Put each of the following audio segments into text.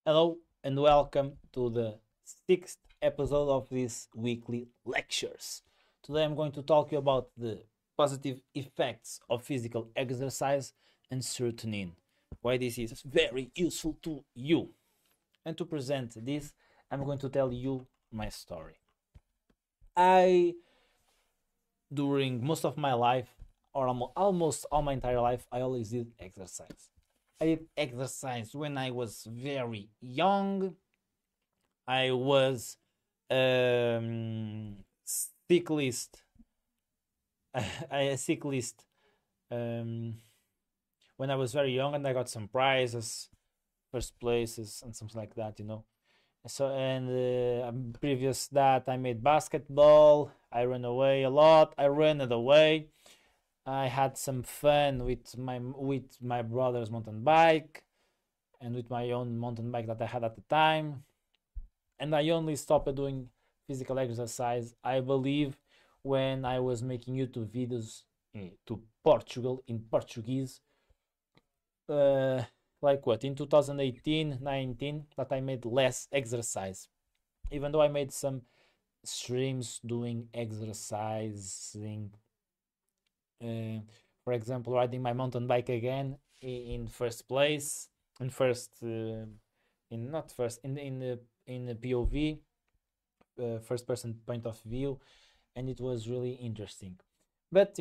Hello and welcome to the sixth episode of these weekly lectures. Today I'm going to talk to you about the positive effects of physical exercise and serotonin, why this is very useful to you. And to present this, I'm going to tell you my story. I, during most of my life, or almost all my entire life, I always did exercise. I did exercise when I was very young. I was um, cyclist. I a cyclist um, when I was very young, and I got some prizes, first places, and something like that. So and previous that I made basketball. I ran away a lot. I ran it away. I had some fun with my brother's mountain bike and with my own mountain bike that I had at the time. And I only stopped doing physical exercise, I believe, when I was making YouTube videos to Portugal in Portuguese. Uh, like what, in 2018, 19, that I made less exercise. Even though I made some streams doing exercising, uh, for example, riding my mountain bike again in first place, in first, in not first, in the POV, first person point of view, and it was really interesting. But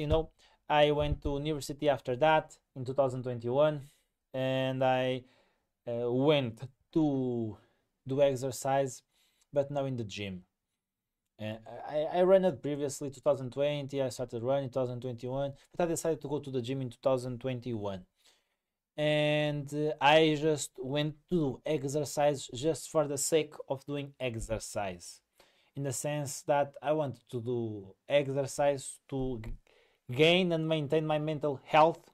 I went to university after that in 2021, and I went to do exercise, but now in the gym. I ran it previously 2020. I started running 2021, but I decided to go to the gym in 2021. And I just went to do exercise just for the sake of doing exercise, in the sense that I wanted to do exercise to gain and maintain my mental health,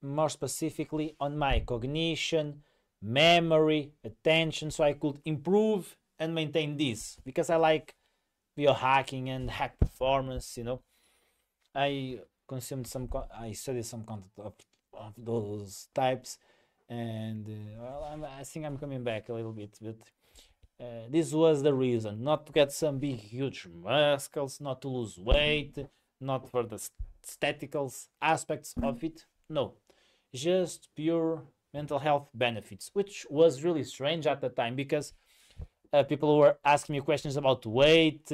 more specifically on my cognition, memory, attention, so I could improve and maintain this because I like biohacking and hack performance. I I studied some content of those types, and I think I'm coming back a little bit, but this was the reason, not to get some big huge muscles, not to lose weight, not for the aesthetical aspects of it. No, just pure mental health benefits, which was really strange at the time because people were asking me questions about weight,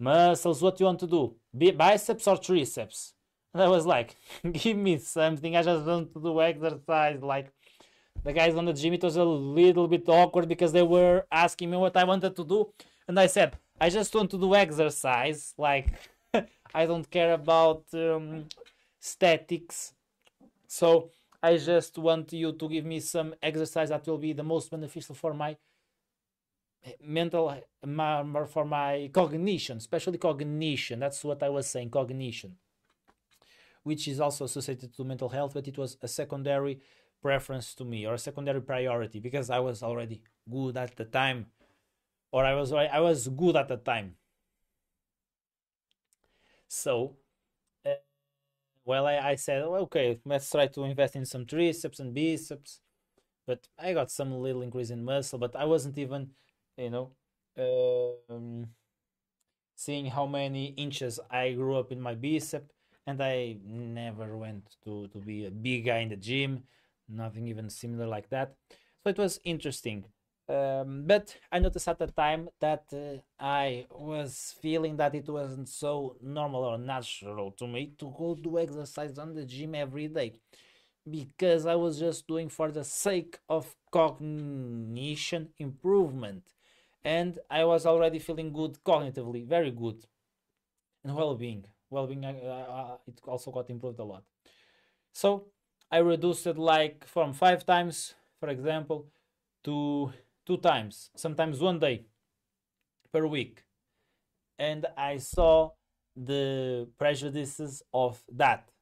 muscles, what do you want to do, biceps or triceps. And I was like, give me something, I just want to do exercise. Like, the guys on the gym, it was a little bit awkward because they were asking me what I wanted to do, and I said, I just want to do exercise. Like, I don't care about statics. So I just want you to give me some exercise that will be the most beneficial for my mental, for my cognition, especially cognition. That's what I was saying, cognition, which is also associated to mental health, but it was a secondary preference to me, or a secondary priority, because I was already good at the time, or I was good at the time. So, uh, well, I said, "Oh, okay, let's try to invest in some triceps and biceps." But I got some little increase in muscle, but I wasn't even, you know, um, seeing how many inches I grew up in my bicep, and I never went to be a big guy in the gym, nothing even similar like that. So it was interesting. But I noticed at the time that I was feeling that it wasn't so normal or natural to me to go do exercise on the gym every day, because I was just doing for the sake of cognition improvement. And I was already feeling good cognitively, very good, and well-being. Well-being, it also got improved a lot. So I reduced it, like, from 5 times, for example, to 2 times, sometimes one day per week. And I saw the prejudices of that: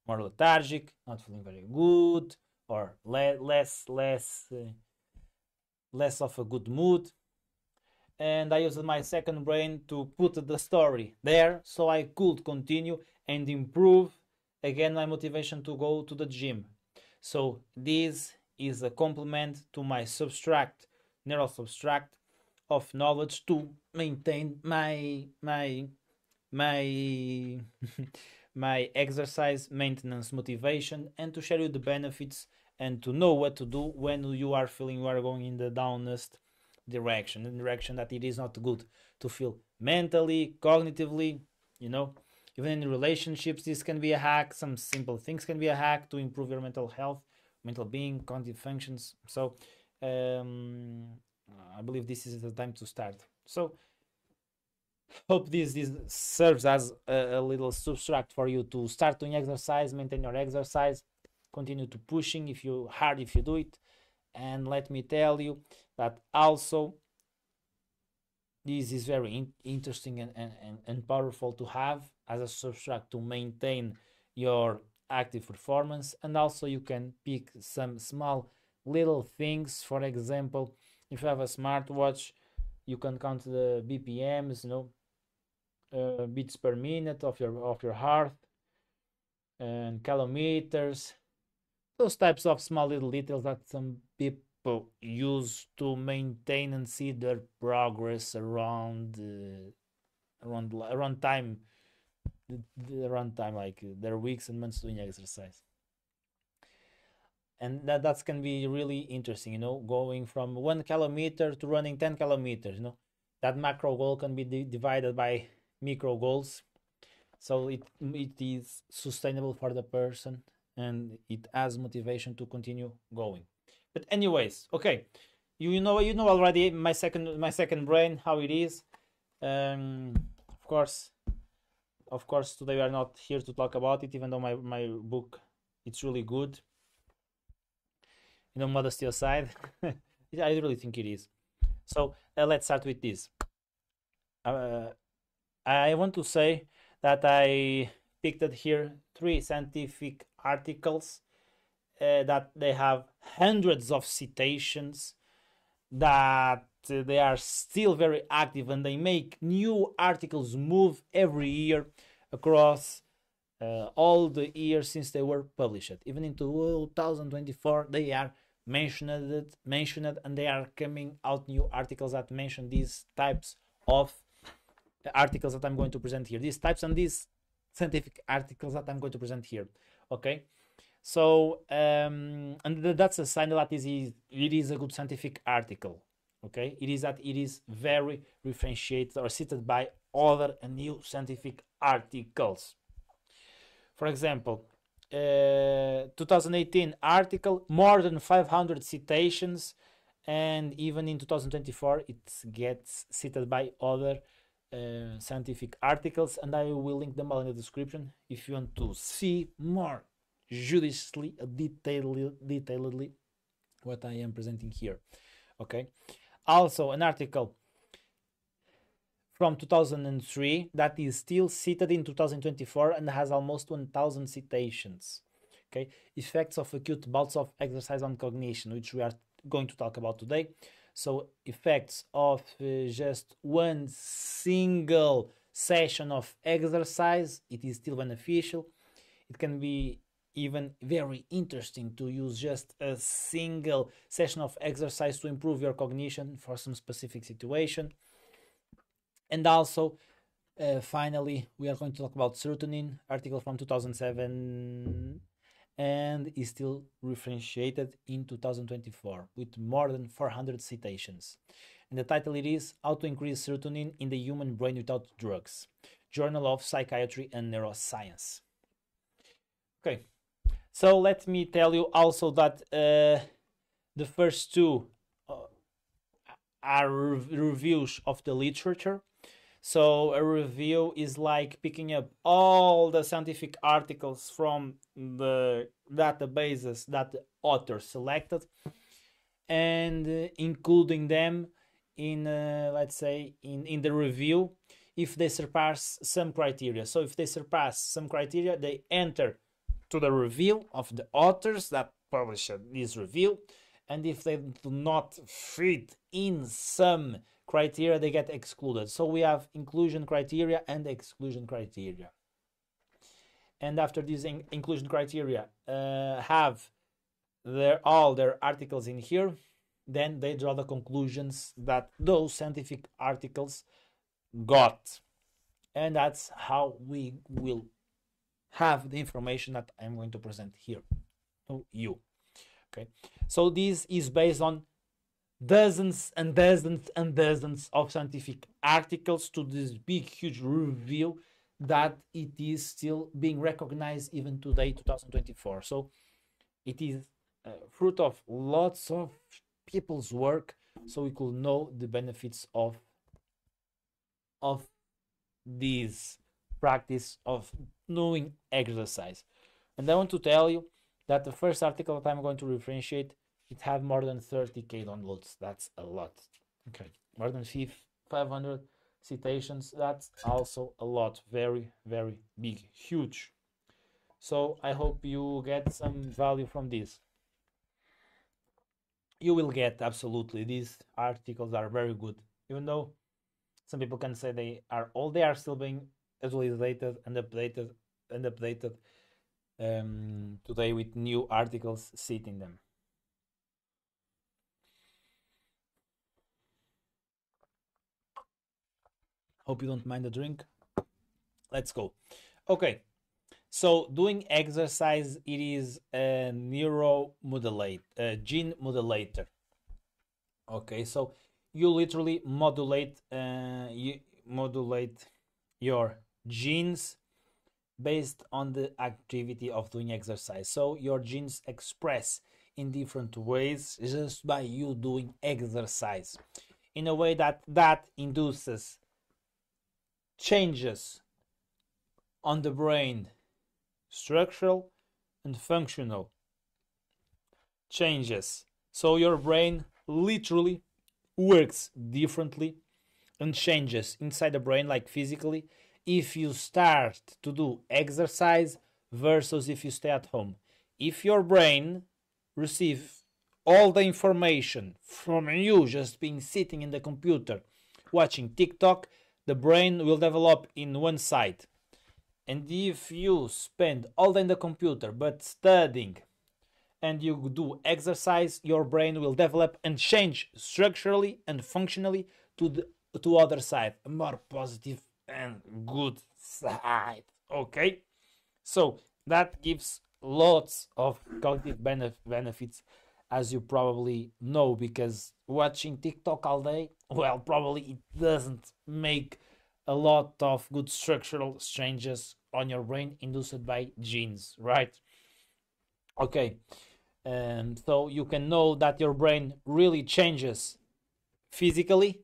more lethargic, not feeling very good, or less of a good mood. And I used my second brain to put the story there so I could continue and improve again my motivation to go to the gym. So this is a complement to my subtract neural subtract of knowledge to maintain my my exercise maintenance motivation, and to share you the benefits and to know what to do when you are feeling you are going in the downest direction, the direction that it is not good to feel mentally, cognitively, you know. Even in relationships, this can be a hack. Some simple things can be a hack to improve your mental health, mental being, cognitive functions. So um, I believe this is the time to start. So hope this serves as a little subtract for you to start doing exercise, maintain your exercise, continue to pushing if you hard if you do it. And let me tell you that also this is very interesting and powerful to have as a subtract to maintain your active performance. And also you can pick some small little things. For example, if you have a smartwatch, you can count the BPMs, you know, beats per minute of your heart, and kilometers, those types of small little details that some people use to maintain and see their progress around time, around time, like their weeks and months doing exercise. And that can be really interesting, you know, going from 1 kilometer to running 10 kilometers, you know. That macro goal can be divided by micro goals, so it is sustainable for the person and it has motivation to continue going. But anyways, okay, you know already my second brain, how it is. um of course, today we are not here to talk about it, even though my book, it's really good, you know, modesty aside. I really think it is. So let's start with this. uh, I want to say that I picked it here 3 scientific articles that they have hundreds of citations, that they are still very active, and they make new articles move every year across all the years since they were published. Even in 2024, they are mentioned, and they are coming out new articles that mention these types of articles that I'm going to present here. These types and these scientific articles that I'm going to present here. Okay, so and that's a sign that it is a good scientific article. Okay, it is that it is very differentiated or cited by other and new scientific articles. For example, 2018 article, more than 500 citations, and even in 2024 it gets cited by other scientific articles, and I will link them all in the description if you want to see more judiciously, detailedly what I am presenting here. Okay, also an article from 2003 that is still cited in 2024 and has almost 1000 citations. Okay, effects of acute bouts of exercise on cognition, which we are going to talk about today. So effects of just one single session of exercise, it is still beneficial. It can be even very interesting to use just a single session of exercise to improve your cognition for some specific situation. And also, finally, we are going to talk about serotonin, article from 2007, and is still differentiated in 2024 with more than 400 citations. And the title it is How to Increase Serotonin in the Human Brain Without Drugs, Journal of Psychiatry and Neuroscience. Okay, so let me tell you also that the first two are reviews of the literature. So a review is like picking up all the scientific articles from the databases that the author selected and including them in, let's say, in the review if they surpass some criteria. So if they surpass some criteria, they enter to the review of the authors that published this review. And if they do not fit in some criteria, they get excluded. So we have inclusion criteria and exclusion criteria. And after these inclusion criteria have all their articles in here, then they draw the conclusions that those scientific articles got. And that's how we will have the information that I'm going to present here to you. Okay, so this is based on dozens and dozens and dozens of scientific articles to this big, huge review that it is still being recognized even today, 2024. So it is fruit of lots of people's work, so we could know the benefits of this practice of doing exercise. And I want to tell you that the first article that I'm going to differentiate, it had more than 30k downloads. That's a lot. Okay, more than 500 citations. That's also a lot. Very, very big, huge. So I hope you get some value from this. You will get, absolutely. These articles are very good, even though some people can say they are old. They are still being actualized and updated today with new articles citing them. Hope you don't mind the drink. Let's go. Okay, so doing exercise, it is a gene modulator. Okay, so you literally modulate your genes based on the activity of doing exercise. So your genes express in different ways just by you doing exercise, in a way that induces changes on the brain, structural and functional changes. So your brain literally works differently and changes inside the brain, like physically, if you start to do exercise versus if you stay at home. If your brain receives all the information from you just being sitting in the computer watching TikTok, the brain will develop in one side. And if you spend all day in the computer but studying and you do exercise, your brain will develop and change structurally and functionally to other side, a more positive and good side. Okay, so that gives lots of cognitive benefits, as you probably know, because watching TikTok all day, well, probably it doesn't make a lot of good structural changes on your brain induced by genes, right? Okay, so you can know that your brain really changes physically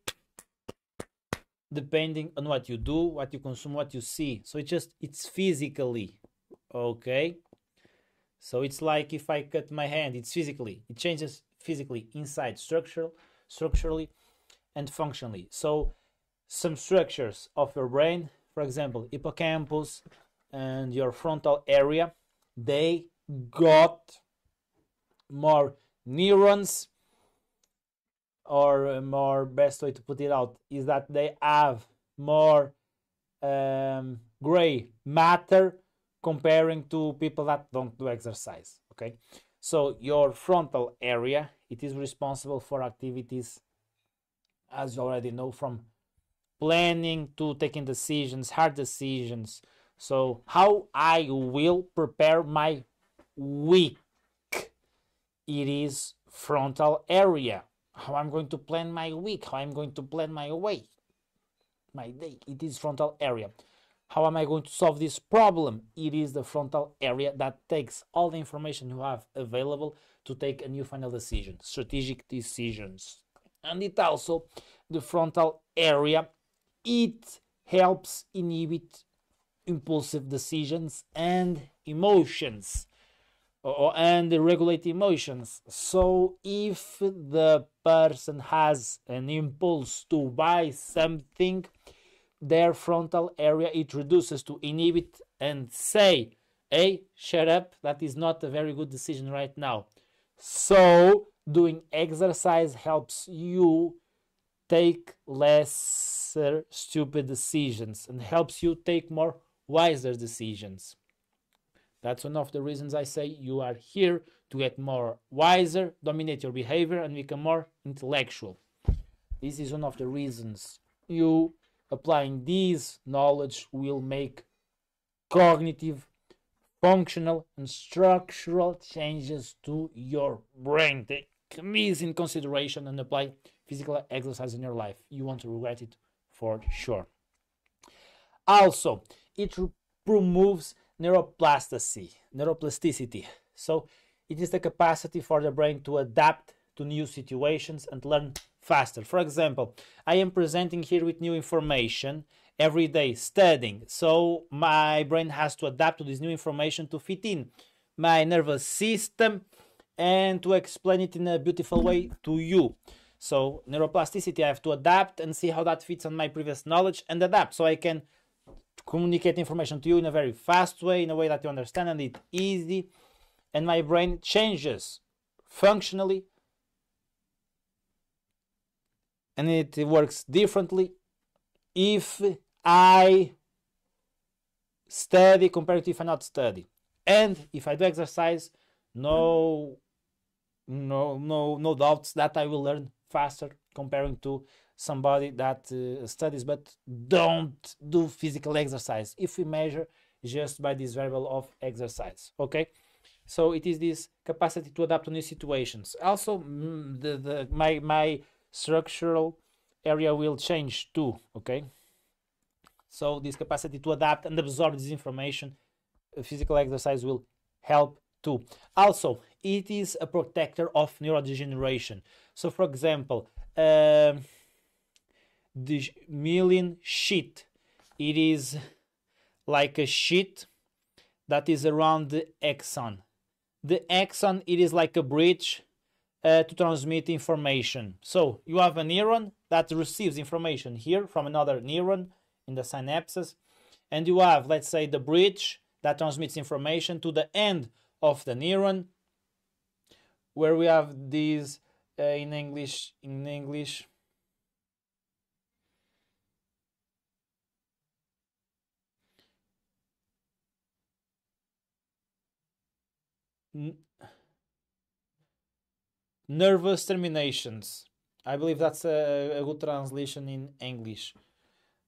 depending on what you do, what you consume, what you see. So it's physically. Okay, so it's like if I cut my hand, it changes physically inside, structurally and functionally. So some structures of your brain, for example, hippocampus and your frontal area, they got more neurons, or more, best way to put it out is that they have more gray matter comparing to people that don't do exercise. Okay, so your frontal area, it is responsible for activities, as you already know, from planning to taking decisions, hard decisions. So how I will prepare my week, it is frontal area. How I'm going to plan my week, how I'm going to plan my day, it is frontal area. How am I going to solve this problem? It is the frontal area that takes all the information you have available to take a new final decision, strategic decisions. And it also, the frontal area, it helps inhibit impulsive decisions and emotions, and regulate emotions. So if the person has an impulse to buy something, their frontal area, it reduces to inhibit and say, hey, shut up, that is not a very good decision right now. So doing exercise helps you take lesser stupid decisions and helps you take more wiser decisions. That's one of the reasons I say you are here to get more wiser, dominate your behavior, and become more intellectual. This is one of the reasons you applying this knowledge will make cognitive, functional, and structural changes to your brain. Take these in consideration and apply physical exercise in your life. You won't regret it for sure. Also, it promoves neuroplasticity. So it is the capacity for the brain to adapt to new situations and learn faster. For example, I am presenting here with new information every day, studying. So my brain has to adapt to this new information to fit in my nervous system and to explain it in a beautiful way to you. So neuroplasticity, I have to adapt and see how that fits on my previous knowledge and adapt so I can communicate information to you in a very fast way, in a way that you understand and it's easy. And my brain changes functionally and it works differently if I study compared to if I not study. And if I do exercise, no doubts that I will learn faster comparing to somebody that studies but don't do physical exercise, if we measure just by this variable of exercise. Okay, so it is this capacity to adapt to new situations. Also, my structural area will change too. Okay, so this capacity to adapt and absorb this information, physical exercise will help too. Also, it is a protector of neurodegeneration. So for example, the myelin sheet, it is like a sheet that is around the axon. The axon, it is like a bridge to transmit information. So you have a neuron that receives information here from another neuron in the synapses, and you have, let's say, the bridge that transmits information to the end of the neuron, where we have these in English nervous terminations. I believe that's a good translation in English.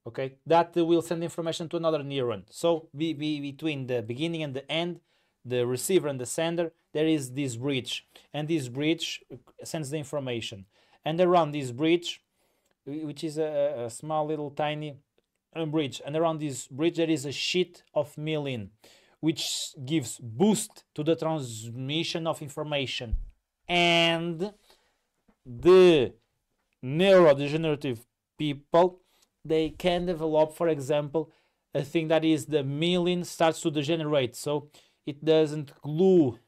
Okay, that will send information to another neuron. So between the beginning and the end, the receiver and the sender, there is this bridge, and this bridge sends the information. And around this bridge, which is a small little tiny bridge, and around this bridge there is a sheet of myelin, which gives boost to the transmission of information. And the neurodegenerative people, they can develop, for example, a thing that is the myelin starts to degenerate, so it doesn't glue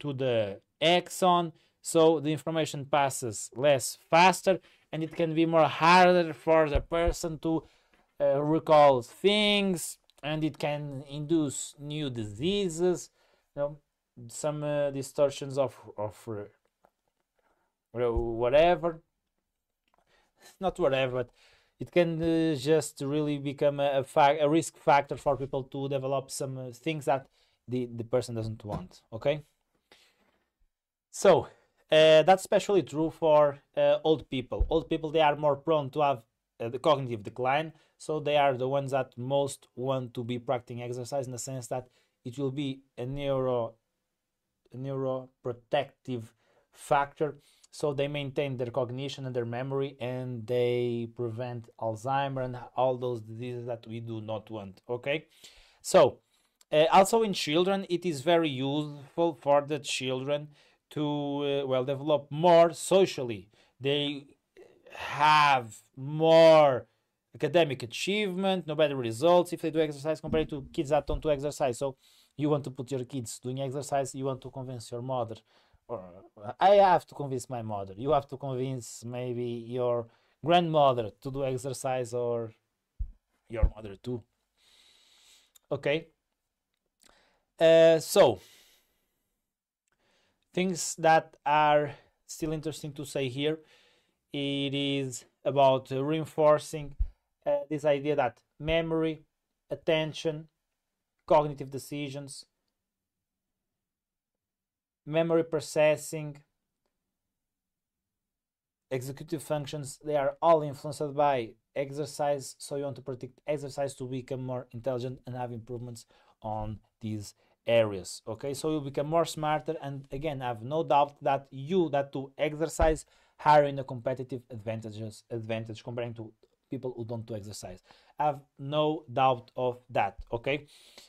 to the axon, so the information passes less faster, and it can be more harder for the person to recall things, and it can induce new diseases, some distortions of whatever, not whatever, but it can just really become a risk factor for people to develop some things that the person doesn't want. Okay, so that's especially true for old people. Old people, they are more prone to have the cognitive decline, so they are the ones that most want to be practicing exercise, in the sense that it will be a neuroprotective factor, so they maintain their cognition and their memory, and they prevent Alzheimer and all those diseases that we do not want. Okay, so also in children, it is very useful for the children to develop more socially. They have more academic achievement, no better results if they do exercise compared to kids that don't do exercise. So you want to put your kids doing exercise, you want to convince your mother, or I have to convince my mother, you have to convince maybe your grandmother to do exercise, or your mother too. Okay, so things that are still interesting to say here, it is about reinforcing this idea that memory, attention, cognitive decisions, memory processing, executive functions, they are all influenced by exercise. So you want to practice exercise to become more intelligent and have improvements on these areas. Okay, so you become more smarter, and again, I have no doubt that you that do exercise are in a competitive advantage comparing to people who don't do exercise. I have no doubt of that. Okay,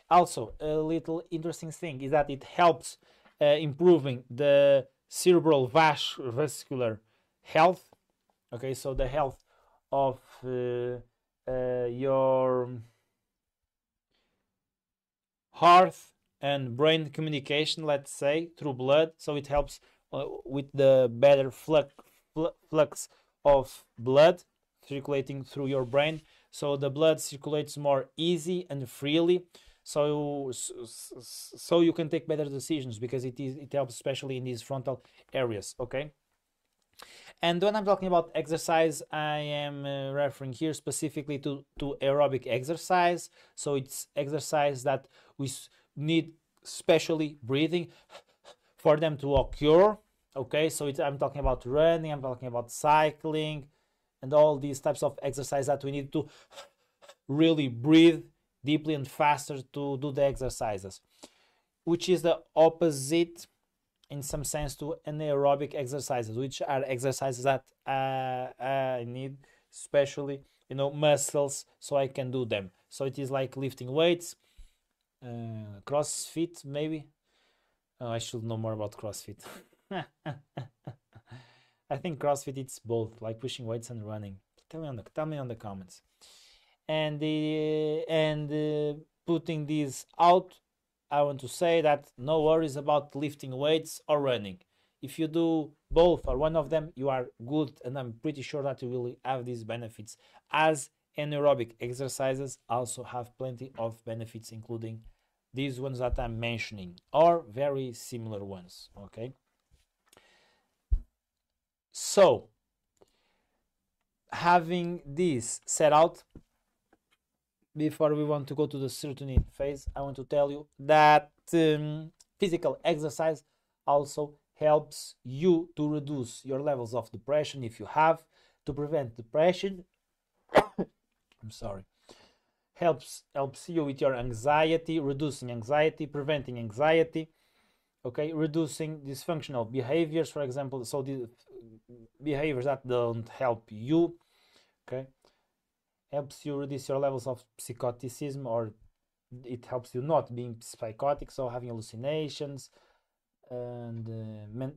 also a little interesting thing is that it helps improving the cerebral vascular health. Okay, so the health of your heart and brain communication, let's say through blood. So it helps with the better flux of blood circulating through your brain, so the blood circulates more easy and freely, so you can take better decisions because it helps especially in these frontal areas. Okay, and when I'm talking about exercise, I am referring here specifically to aerobic exercise. So it's exercise that we need especially breathing for them to occur. Okay, so I'm talking about running, I'm talking about cycling, and all these types of exercise that we need to really breathe deeply and faster to do the exercises, which is the opposite in some sense to anaerobic exercises, which are exercises that I need especially muscles so I can do them. So it is like lifting weights, CrossFit maybe. I should know more about CrossFit. I think CrossFit it's both, like pushing weights and running. Tell me on the comments. And putting these out, I want to say that no worries about lifting weights or running. If you do both or one of them, you are good, and I'm pretty sure that you will have these benefits. As anaerobic exercises also have plenty of benefits, including these ones that I'm mentioning or very similar ones. Okay, so having this set out, before we want to go to the serotonin phase, I want to tell you that physical exercise also helps you to reduce your levels of depression if you have, to prevent depression. I'm sorry. Helps you with your anxiety, reducing anxiety, preventing anxiety. Okay, reducing dysfunctional behaviors, for example, so the behaviors that don't help you. Okay, helps you reduce your levels of psychoticism, or it helps you not being psychotic, so having hallucinations and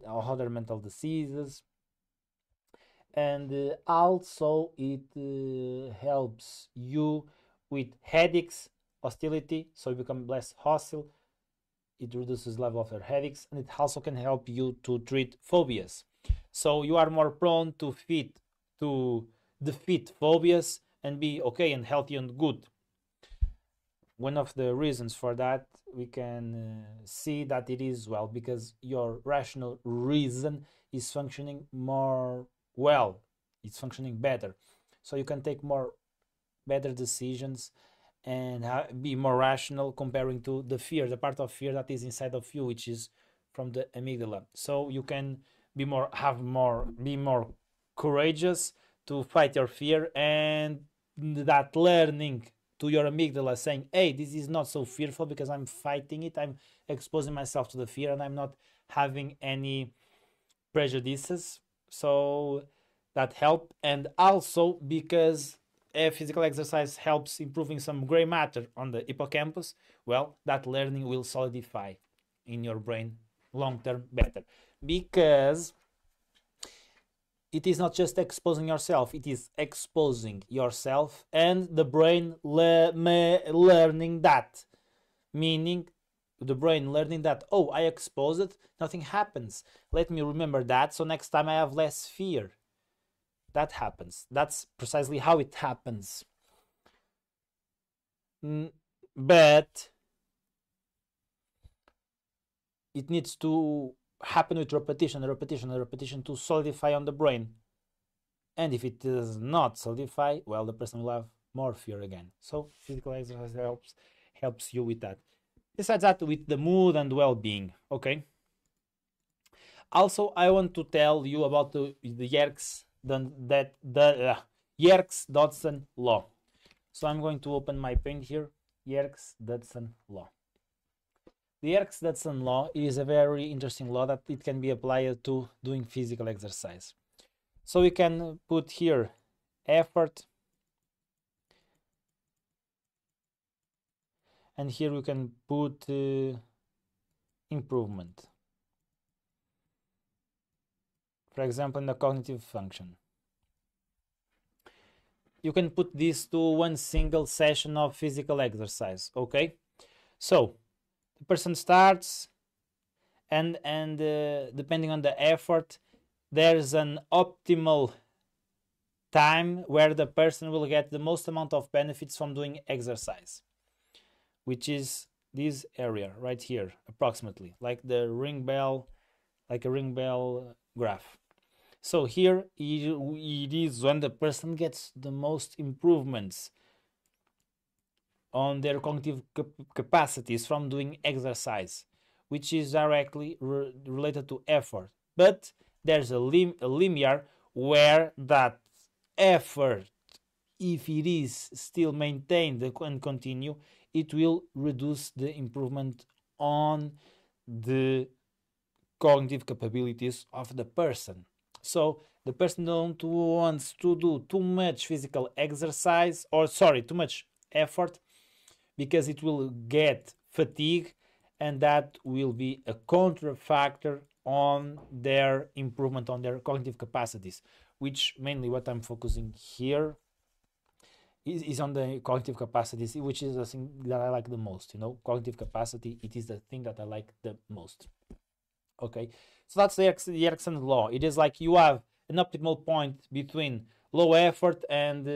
other mental diseases. And also it helps you with headaches, hostility, so you become less hostile. It reduces level of your headaches, and it also can help you to treat phobias, so you are more prone to defeat phobias and be okay and healthy and good. One of the reasons for that, we can see that it is well because your rational reason is functioning more well, it's functioning better, so you can take more better decisions and be more rational comparing to the fear, the part of fear that is inside of you, which is from the amygdala. So you can be more courageous to fight your fear, and that learning to your amygdala saying, hey, this is not so fearful because I'm fighting it, I'm exposing myself to the fear, and I'm not having any prejudices. So that help. And also because physical exercise helps improving some gray matter on the hippocampus, well, that learning will solidify in your brain long term better, because it is not just exposing yourself, it is exposing yourself and the brain learning that, meaning the brain learning that, oh, I exposed it, nothing happens, let me remember that, so next time I have less fear. That happens. That's precisely how it happens. But it needs to happen with repetition to solidify on the brain. And if it does not solidify, well, the person will have more fear again. So physical exercise helps you with that. Besides that, with the mood and well-being. Okay. Also, I want to tell you about the Yerkes-Dodson law. So I'm going to open my pen here. Yerkes-Dodson law. The Yerkes-Dodson law is a very interesting law that it can be applied to doing physical exercise. So we can put here effort, and here we can put improvement. For example, in the cognitive function. You can put this to one single session of physical exercise, okay? So the person starts, and depending on the effort, there's an optimal time where the person will get the most amount of benefits from doing exercise, which is this area right here, approximately, like the ring bell, like a ring bell graph. So here it is when the person gets the most improvements on their cognitive capacities from doing exercise, which is directly related to effort. But there's a linear where that effort, if it is still maintained and continue, it will reduce the improvement on the cognitive capabilities of the person. So the person don't wants to do too much physical exercise, or sorry, too much effort, because it will get fatigue, and that will be a contra factor on their improvement on their cognitive capacities, which mainly what I'm focusing here is on the cognitive capacities, which is the thing that I like the most. Cognitive capacity, it is the thing that I like the most. Okay, so that's the Erikson law. It is like you have an optimal point between low effort and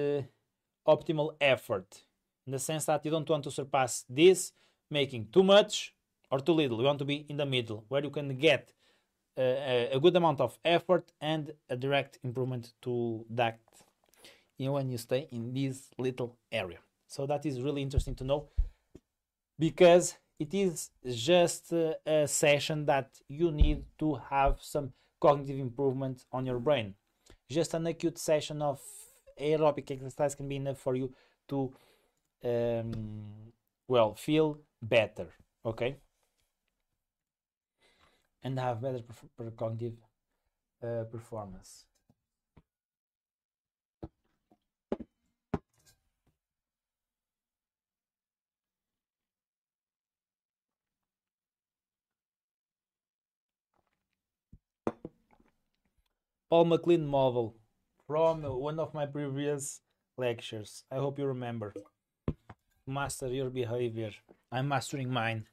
optimal effort, in the sense that you don't want to surpass this, making too much or too little. You want to be in the middle, where you can get a good amount of effort and a direct improvement to that, when you stay in this little area. So that is really interesting to know, because it is just a session that you need to have some cognitive improvement on your brain. Just an acute session of aerobic exercise can be enough for you to feel better, okay, and have better cognitive performance. Paul MacLean model from one of my previous lectures. I hope you remember. Master your behavior. I'm mastering mine.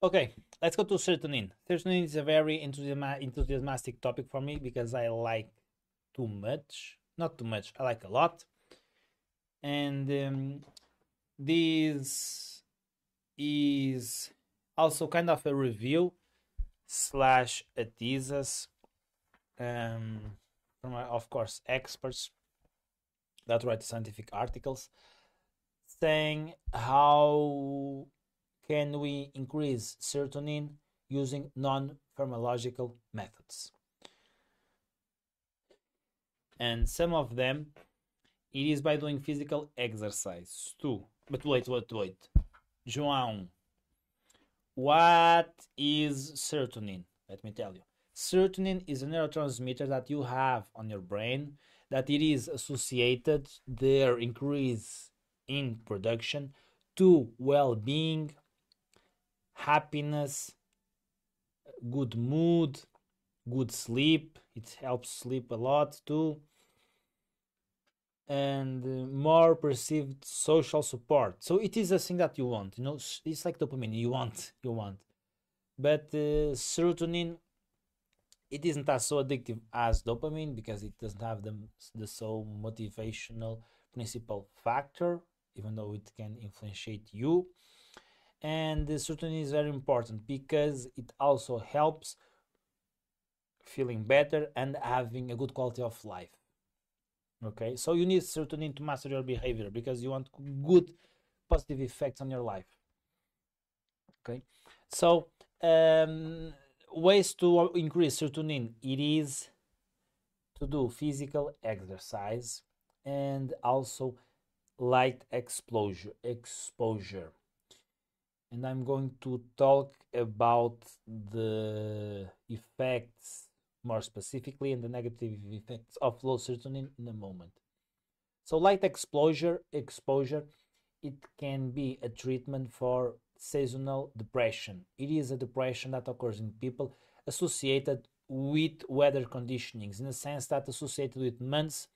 Okay, let's go to serotonin. Serotonin is a very enthusiastic topic for me, because I like too much. Not too much, I like a lot. And this is also kind of a review slash a thesis from, of course, experts that write scientific articles, saying how can we increase serotonin using non-pharmacological methods. And some of them, it is by doing physical exercise too. But wait. João, what is serotonin? Let me tell you. Serotonin is a neurotransmitter that you have on your brain, that it is associated, their increase in production, to well-being, happiness, good mood, good sleep. It helps sleep a lot too. And more perceived social support. So it is a thing that you want. It's like dopamine. You want. But serotonin, it isn't as so addictive as dopamine, because it doesn't have the so motivational principal factor, even though it can influence you. And the serotonin is very important, because it also helps feeling better and having a good quality of life. Okay, so you need serotonin to master your behavior, because you want good positive effects on your life. Okay, So, ways to increase serotonin, it is to do physical exercise and also light exposure. And I'm going to talk about the effects more specifically and the negative effects of low serotonin in a moment. So light exposure, it can be a treatment for seasonal depression. It is a depression that occurs in people associated with weather conditionings, in the sense that associated with months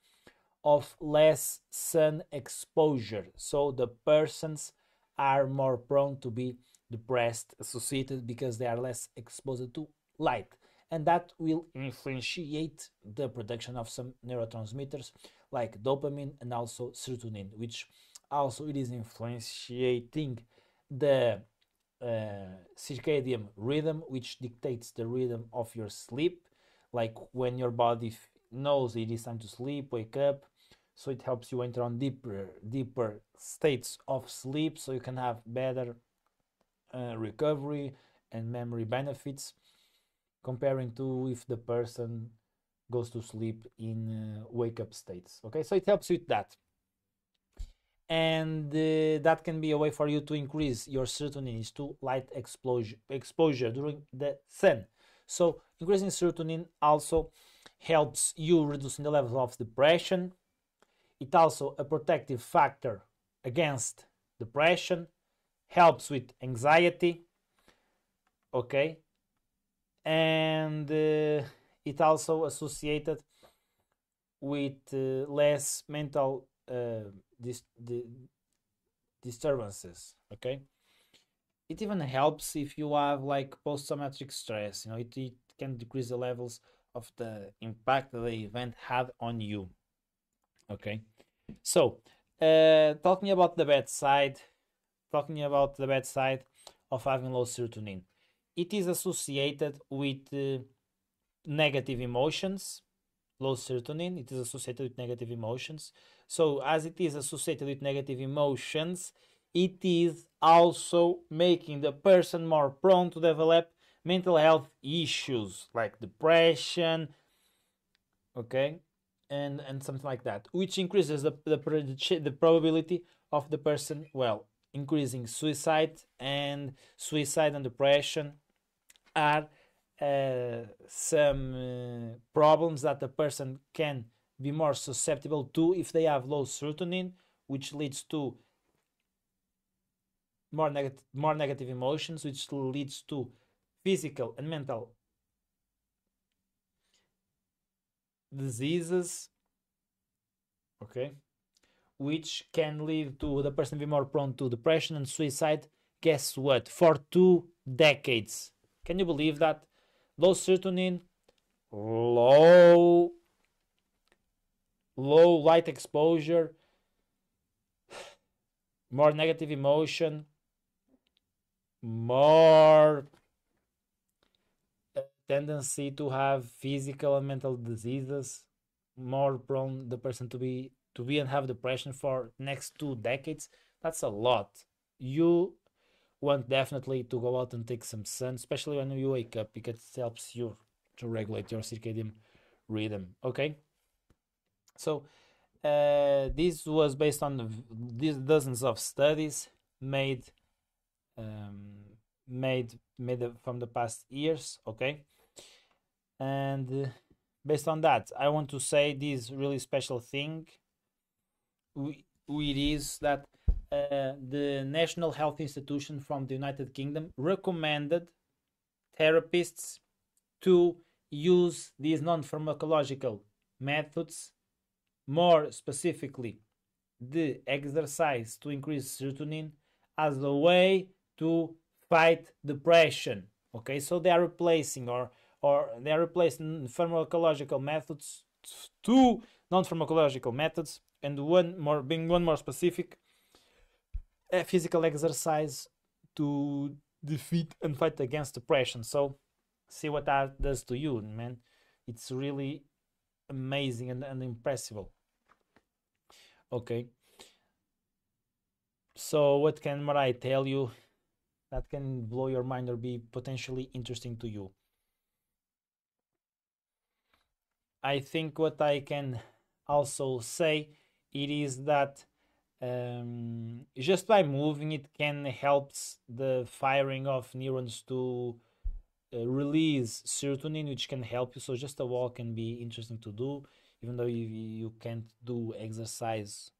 of less sun exposure. So the persons are more prone to be depressed, associated because they are less exposed to light. And that will influence the production of some neurotransmitters like dopamine and also serotonin, which also it is influencing the circadian rhythm, which dictates the rhythm of your sleep, like when your body knows it is time to sleep, wake up. So it helps you enter on deeper states of sleep, so you can have better recovery and memory benefits, comparing to if the person goes to sleep in wake up states. Okay, so it helps with that. And that can be a way for you to increase your serotonin, is to light exposure during the sun. So increasing serotonin also helps you reducing the levels of depression. It also a protective factor against depression, helps with anxiety, okay, and it also associated with less mental disturbances, okay. It even helps if you have like post-traumatic stress. It can decrease the levels of the impact that the event had on you, okay. So talking about the bad side, of having low serotonin, it is associated with negative emotions. Low serotonin, it is associated with negative emotions. So as it is associated with negative emotions, it is also making the person more prone to develop mental health issues like depression, okay, and something like that, which increases the probability of the person, well, increasing suicide and depression are some problems that the person can be more susceptible to if they have low serotonin, which leads to more negative emotions, which leads to physical and mental diseases, okay, which can lead to the person be more prone to depression and suicide. Guess what? For 2 decades. Can you believe that? Low serotonin, low light exposure, more negative emotion, more tendency to have physical and mental diseases, more prone the person to be and have depression for next 2 decades. That's a lot. You want definitely to go out and take some sun, especially when you wake up, because it helps you to regulate your circadian rhythm, okay. So this was based on these dozens of studies made from the past years, okay. And based on that, I want to say this really special thing. It is that the National Health Institution from the United Kingdom recommended therapists to use these non-pharmacological methods, more specifically the exercise to increase serotonin, as a way to fight depression. Okay, so they are replacing pharmacological methods to non-pharmacological methods, and being one more specific, physical exercise to defeat and fight against depression. So see what that does to you, man. It's really amazing and impressive. Okay. So what can I tell you? that can blow your mind or be potentially interesting to you. I think what I can also say it is that just by moving it can helps the firing of neurons to release serotonin, which can help you. So just a walk can be interesting to do, even though you can't do exercise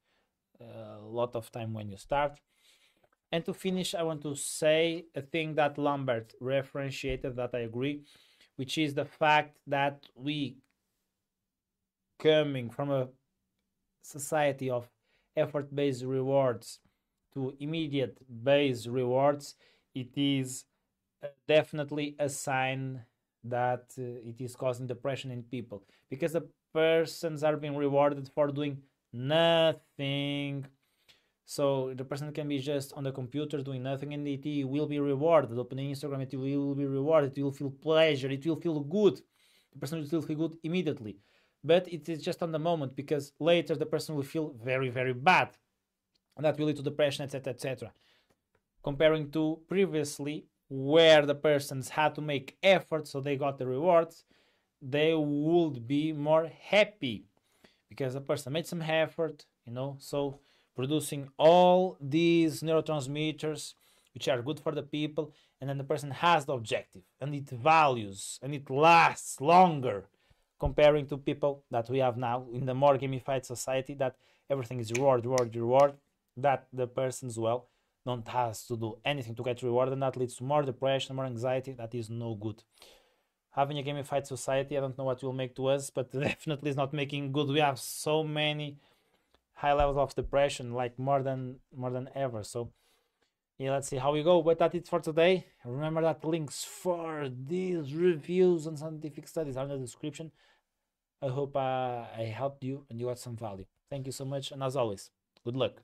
a lot of time when you start. And to finish, I want to say a thing that Lambert referentiated that I agree, which is the fact that we coming from a society of effort-based rewards to immediate-based rewards, it is definitely a sign that it is causing depression in people, because the persons are being rewarded for doing nothing. So the person can be just on the computer doing nothing, and it will be rewarded. Opening Instagram, it will be rewarded. It will feel pleasure. It will feel good. The person will feel good immediately, but it is just on the moment, because later the person will feel very, very bad, and that will lead to depression, etc., etc. Comparing to previously, where the persons had to make effort, so they got the rewards, they would be more happy because the person made some effort, so producing all these neurotransmitters which are good for the people, and then the person has the objective and it values and it lasts longer, comparing to people that we have now in the more gamified society, that everything is reward, reward, reward, that the persons, well, don't has to do anything to get rewarded, and that leads to more depression, more anxiety. That is no good. Having a gamified society, I don't know what will make to us, but definitely is not making good. We have so many high levels of depression, like more than ever. So yeah, let's see how we go. But that's it for today. Remember that links for these reviews and scientific studies are in the description. I hope I helped you and you got some value. Thank you so much, and as always, good luck.